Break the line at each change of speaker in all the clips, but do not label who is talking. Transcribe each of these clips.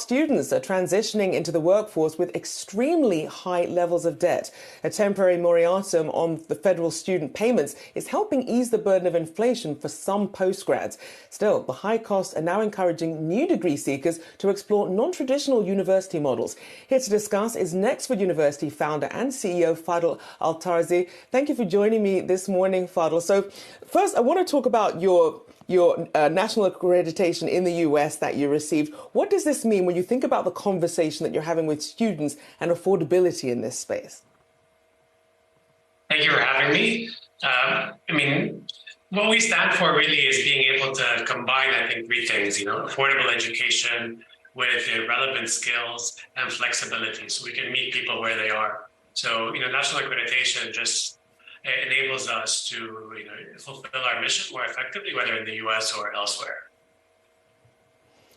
students are transitioning into the workforce with extremely high levels of debt. A temporary moratorium on the federal student payments is helping ease the burden of inflation for some postgrads. Still, the high costs are now encouraging new degree seekers to explore non-traditional university models. Here to discuss is Nexford University founder and CEO Fadl Tarzi. Thank you for joining me this morning, Fadl. So first, I want to talk about your national accreditation in the US that you received. What does this mean when you think about the conversation that you're having with students and affordability in this space?
Thank you for having me. What we stand for really is being able to combine, I think, three things, affordable education with relevant skills and flexibility, so we can meet people where they are. So, national accreditation just enables us to fulfill our mission more effectively, whether in the US or elsewhere.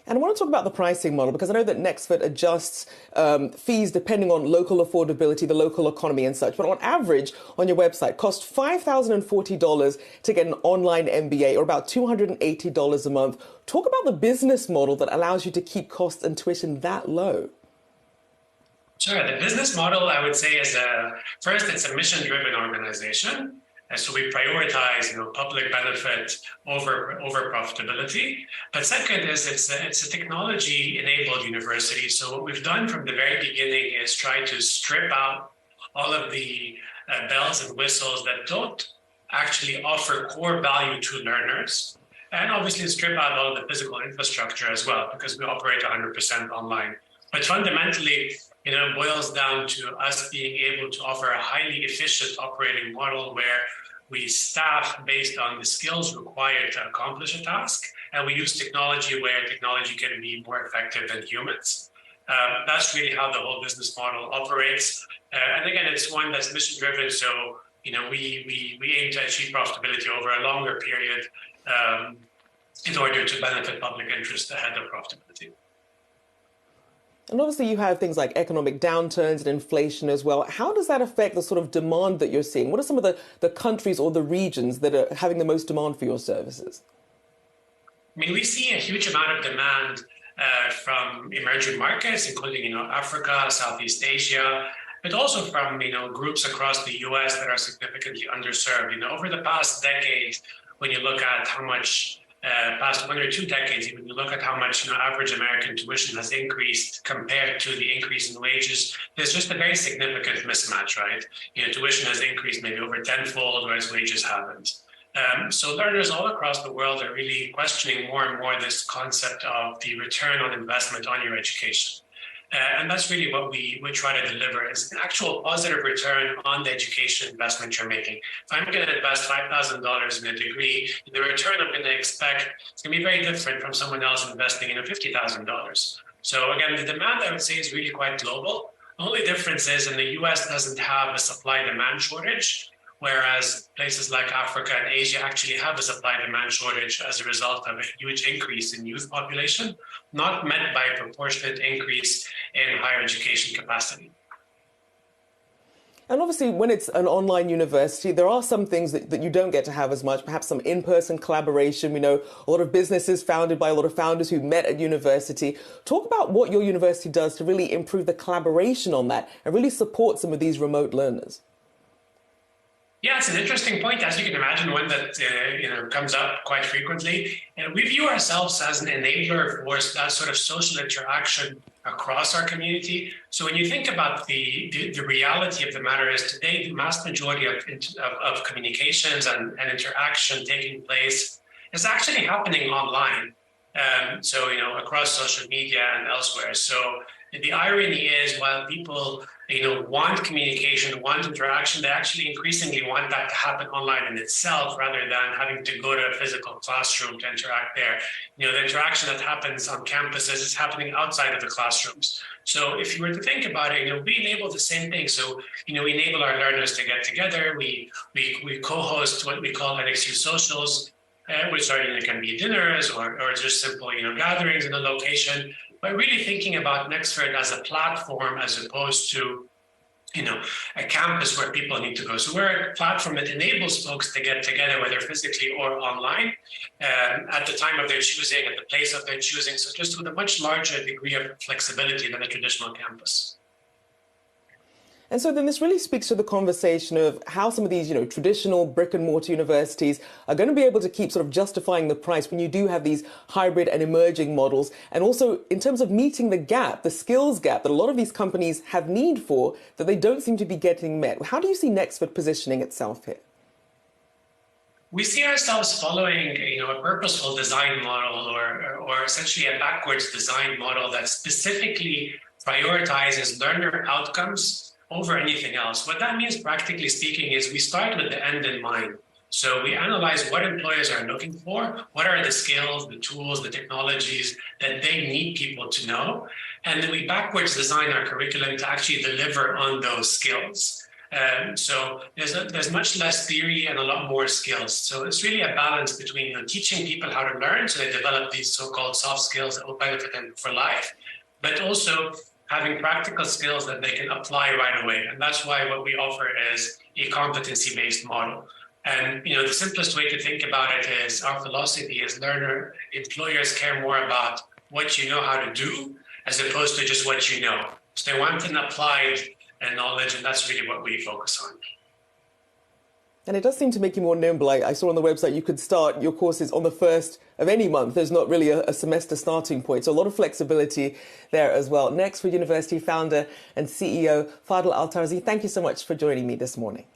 And I want to talk about the pricing model, because I know that Nexford adjusts fees depending on local affordability, the local economy and such. But on average, on your website, costs $5,040 to get an online MBA, or about $280 a month. Talk about the business model that allows you to keep costs and tuition that low.
Sure. The business model, I would say, is first, it's a mission-driven organization. And so we prioritize, public benefit over profitability. But second is it's a technology-enabled university. So what we've done from the very beginning is try to strip out all of the bells and whistles that don't actually offer core value to learners, and obviously strip out all the physical infrastructure as well, because we operate 100% online. But fundamentally, it boils down to us being able to offer a highly efficient operating model where we staff based on the skills required to accomplish a task, and we use technology where technology can be more effective than humans. That's really how the whole business model operates. And again, it's one that's mission-driven, so we aim to achieve profitability over a longer period in order to benefit public interest ahead of profitability.
And obviously you have things like economic downturns and inflation as well. How does that affect the sort of demand that you're seeing? What are some of the countries or the regions that are having the most demand for your services?
We see a huge amount of demand from emerging markets, including, Africa, Southeast Asia, but also from, groups across the US that are significantly underserved. Over the past decade, when you look at how much past 1 or 2 decades, even you look at how much average American tuition has increased compared to the increase in wages, there's just a very significant mismatch, right? Tuition has increased maybe over tenfold, whereas wages haven't. So learners all across the world are really questioning more and more this concept of the return on investment on your education. And that's really what we try to deliver, is an actual positive return on the education investment you're making. If I'm going to invest $5,000 in a degree, the return I'm going to expect is going to be very different from someone else investing in $50,000. So again, the demand, I would say, is really quite global. The only difference is in the US doesn't have a supply-demand shortage, whereas places like Africa and Asia actually have a supply-demand shortage as a result of a huge increase in youth population, not met by a proportionate increase in higher education capacity.
And obviously, when it's an online university, there are some things that you don't get to have as much, perhaps some in-person collaboration. We know a lot of businesses founded by a lot of founders who met at university. Talk about what your university does to really improve the collaboration on that and really support some of these remote learners.
Yeah, it's an interesting point, as you can imagine, one that comes up quite frequently. And we view ourselves as an enabler for that sort of social interaction across our community. So when you think about the reality of the matter is today, the mass majority of communications and interaction taking place is actually happening online. Across social media and elsewhere. So the irony is, while people want communication, want interaction, they actually increasingly want that to happen online in itself rather than having to go to a physical classroom to interact there. The interaction that happens on campuses is happening outside of the classrooms. So if you were to think about it, we enable the same thing. So, we enable our learners to get together. We co-host what we call NXU socials, which are, can be dinners or just simple, gatherings in a location. But really thinking about Nexford as a platform as opposed to a campus where people need to go. So we're a platform that enables folks to get together, whether physically or online, at the time of their choosing, at the place of their choosing. So just with a much larger degree of flexibility than a traditional campus.
And so then this really speaks to the conversation of how some of these, traditional brick and mortar universities are going to be able to keep sort of justifying the price when you do have these hybrid and emerging models. And also in terms of meeting the gap, the skills gap that a lot of these companies have need for that they don't seem to be getting met. How do you see Nexford positioning itself here?
We see ourselves following, a purposeful design model or essentially a backwards design model that specifically prioritizes learner outcomes over anything else. What that means, practically speaking, is we start with the end in mind. So we analyze what employers are looking for, what are the skills, the tools, the technologies that they need people to know, and then we backwards design our curriculum to actually deliver on those skills. So there's much less theory and a lot more skills. So it's really a balance between teaching people how to learn so they develop these so-called soft skills that will benefit them for life, but also having practical skills that they can apply right away. And that's why what we offer is a competency-based model. And the simplest way to think about it is our philosophy is employers care more about what you know how to do as opposed to just what you know. So they want an applied knowledge, and that's really what we focus on.
And it does seem to make you more nimble. I saw on the website you could start your courses on the 1st of any month. There's not really a semester starting point. So a lot of flexibility there as well. Nexford University founder and CEO Fadl Tarzi, thank you so much for joining me this morning.